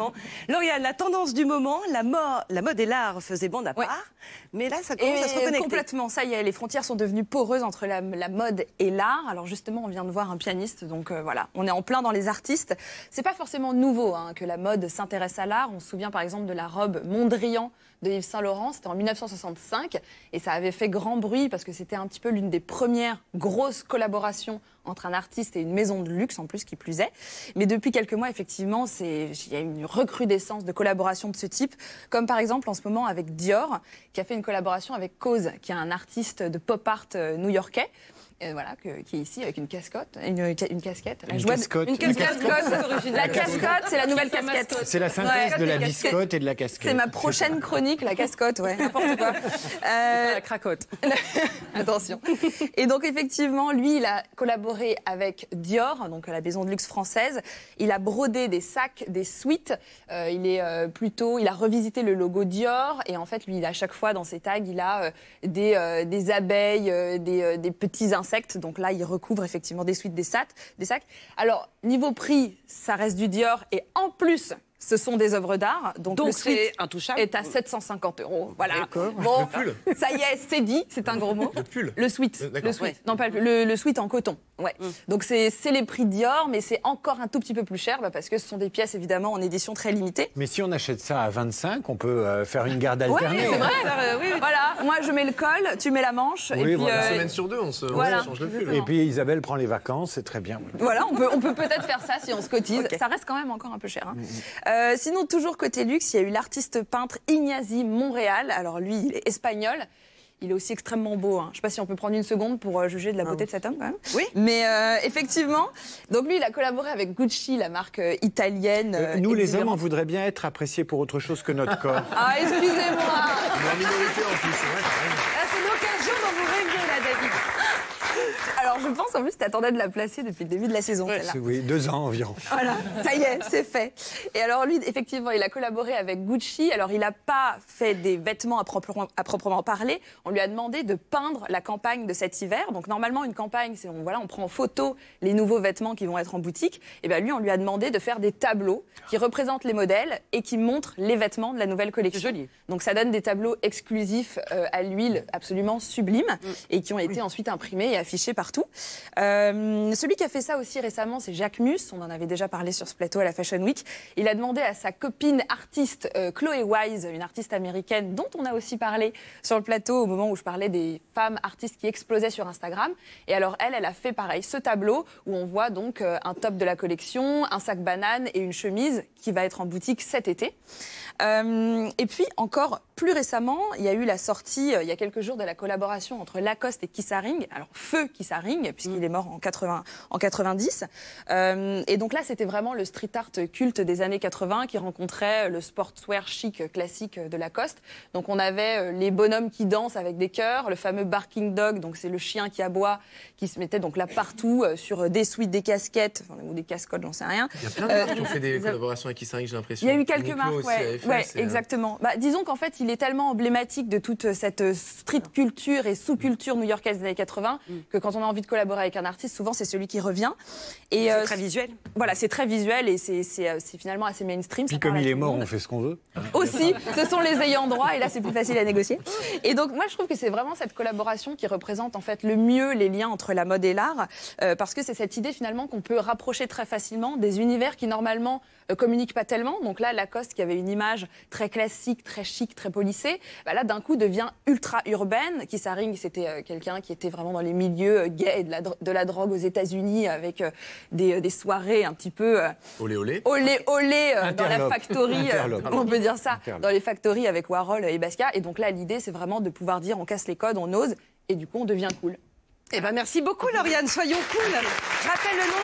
Exactement. Lauriane, la tendance du moment, la mode et l'art faisaient bande à part, mais là, ça commence à se reconnecter. Complètement, ça y est, les frontières sont devenues poreuses entre la mode et l'art. Alors justement, on vient de voir un pianiste, donc voilà, on est en plein dans les artistes. C'est pas forcément nouveau que la mode s'intéresse à l'art. On se souvient par exemple de la robe Mondrian de Yves Saint Laurent, c'était en 1965, et ça avait fait grand bruit parce que c'était un petit peu l'une des premières grosses collaborations entre un artiste et une maison de luxe, en plus, qui plus est. Mais depuis quelques mois, effectivement, il y a une recrudescence de collaborations de ce type, comme par exemple en ce moment avec Dior, qui a fait une collaboration avec Cause, qui est un artiste de pop art new-yorkais. Voilà, qui est ici avec une casquette. Une casquette. Une casquette. La casquette, c'est la nouvelle casquette. C'est la synthèse de la biscotte et de la casquette. C'est ma prochaine chronique, la casquette, ouais, n'importe quoi. La cracotte. Attention. Et donc, effectivement, lui, il a collaboré avec Dior, donc la maison de luxe française. Il a brodé des sacs, des suites. Il a revisité le logo Dior. Et en fait, lui, à chaque fois, dans ses tags, il a des abeilles, des petits insectes. Donc là, il recouvre effectivement des suites, des sacs. Alors, niveau prix, ça reste du Dior. Et en plus, ce sont des œuvres d'art. Donc le suite intouchable. est à 750 €. Voilà. Bon, ça y est, c'est dit. C'est un gros mot. Le pull. Le suite. D'accord. Non, pas le suite en coton. Ouais. Donc c'est les prix Dior, mais c'est encore un tout petit peu plus cher parce que ce sont des pièces évidemment en édition très limitée. Mais si on achète ça à 25, on peut faire une garde alternée. Oui, c'est vrai. Oui. Voilà, moi je mets le col, tu mets la manche. Oui, et puis, voilà. Une semaine sur deux, on change le pull. Et puis Isabelle prend les vacances, c'est très bien. Voilà, on peut peut-être faire ça si on se cotise. Okay. Ça reste quand même encore un peu cher. Sinon, toujours côté luxe, il y a eu l'artiste peintre Ignasi Monréal. Alors lui, il est espagnol. Il est aussi extrêmement beau. Je ne sais pas si on peut prendre une seconde pour juger de la beauté de cet homme, quand même. Oui. Mais effectivement, donc lui, il a collaboré avec Gucci, la marque italienne. Nous, les hommes, on voudrait bien être appréciés pour autre chose que notre corps. Ah, excusez-moi. En minorité en plus. C'est l'occasion dont vous rêviez, là, David. Alors, je pense en plus que tu attendais de la placer depuis le début de la saison, celle-là. Oui, 2 ans environ. Voilà, ça y est, c'est fait. Et alors lui, effectivement, il a collaboré avec Gucci. Alors, il n'a pas fait des vêtements à proprement parler. On lui a demandé de peindre la campagne de cet hiver. Donc, normalement, une campagne, c'est on prend en photo les nouveaux vêtements qui vont être en boutique. Et bien, lui, on lui a demandé de faire des tableaux qui représentent les modèles et qui montrent les vêtements de la nouvelle collection. C'est joli. Donc, ça donne des tableaux exclusifs à l'huile absolument sublimes et qui ont été ensuite imprimés et affichés partout. Celui qui a fait ça aussi récemment, c'est Jacques Mus. On en avait déjà parlé sur ce plateau à la Fashion Week. Il a demandé à sa copine artiste Chloé Wise, une artiste américaine dont on a aussi parlé sur le plateau au moment où je parlais des femmes artistes qui explosaient sur Instagram. Et alors elle a fait pareil, ce tableau où on voit donc un top de la collection, un sac banane et une chemise qui va être en boutique cet été. Et puis encore plus récemment, il y a eu la sortie il y a quelques jours de la collaboration entre Lacoste et Kiss Haring. Alors feu Kiss Haring puisqu'il est mort en 90. Et donc là, c'était vraiment le street art culte des années 80 qui rencontrait le sportswear chic classique de Lacoste. Donc on avait les bonhommes qui dansent avec des cœurs, le fameux barking dog, donc c'est le chien qui aboie, qui se mettait donc là partout sur des suites, des casquettes ou des cascottes, j'en sais rien. Il y a plein de marques qui ont fait des collaborations avec Kiss Haring, j'ai l'impression. Il y a eu quelques marques, ouais, exactement. Disons qu'en fait, il est tellement emblématique de toute cette street culture et sous-culture new-yorkaise des années 80 que quand on a envie de collaborer avec un artiste, souvent c'est celui qui revient. Et c'est très visuel. Voilà, c'est très visuel et c'est finalement assez mainstream. Puis comme il est mort, on fait ce qu'on veut. Aussi, ce sont les ayants droit et là c'est plus facile à négocier. Et donc moi je trouve que c'est vraiment cette collaboration qui représente en fait le mieux les liens entre la mode et l'art parce que c'est cette idée finalement qu'on peut rapprocher très facilement des univers qui normalement communiquent pas tellement. Donc là, Lacoste qui avait une image très classique, très chic, très polissée, là d'un coup devient ultra urbaine. Kiss Haring, c'était quelqu'un qui était vraiment dans les milieux gays et de la drogue aux États-Unis avec des soirées un petit peu olé olé dans la factory, on peut dire ça, Interlope. dans les factories avec Warhol et Basquiat. Et donc là, l'idée, c'est vraiment de pouvoir dire on casse les codes, on ose, et du coup, on devient cool. Eh ben merci beaucoup, Lauriane. Soyons cool. Je rappelle le nom.